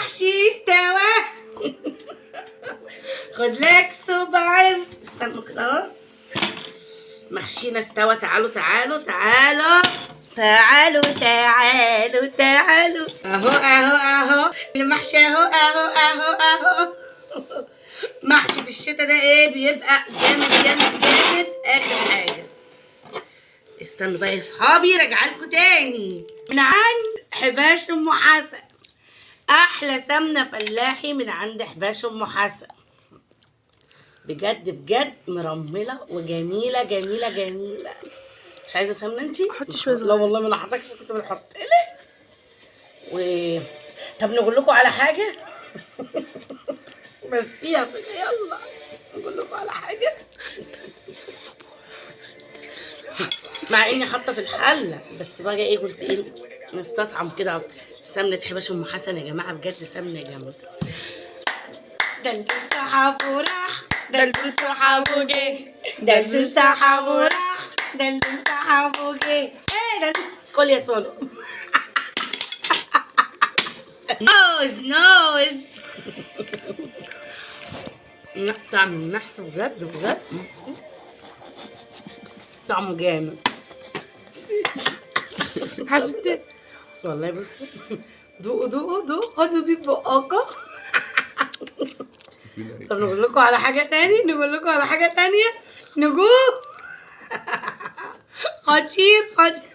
المحشي استوى. خد لك صباعين. استنوا كده اهو. محشينا استوى. تعالوا تعالوا تعالوا تعالوا تعالوا تعالوا. اهو اهو اهو المحشي اهو اهو اهو اهو. محشي في الشتا ده ايه بيبقى جامد جامد جامد اخر حاجه. استنوا بقى يا اصحابي راجعلكوا تاني من عند حباش ام حسن. احلى سمنه فلاحي من عند حباش ام حسن، بجد بجد مرمله وجميله جميله جميله. مش عايزه سمنه انتي؟ حطي شويه لا والله ما انا حطيتش، كنت بنحط ليه. طب نقول لكم على حاجه. بس فيها يلا نقول لكم على حاجه. مع اني حاطه في الحله، بس بقى ايه قلت ايه نستطعم كده سمنه حباش ام حسن. يا جماعه بجد سمنه جامده. دلدل صحابه راح دلدل صحابه جه، دلدل صحابه راح دلدل صحابه جه. ايه دلدل كل يا سولو. نوز نوز. لا طعم المحشي بجد بجد طعمه جامد. حسيت والله بص دوقوا دوقوا دوقوا خدوا دي بقاقة. طب نقول لكم على حاجة تاني، نقول لكم على حاجة تانية. نقول خطير خطير.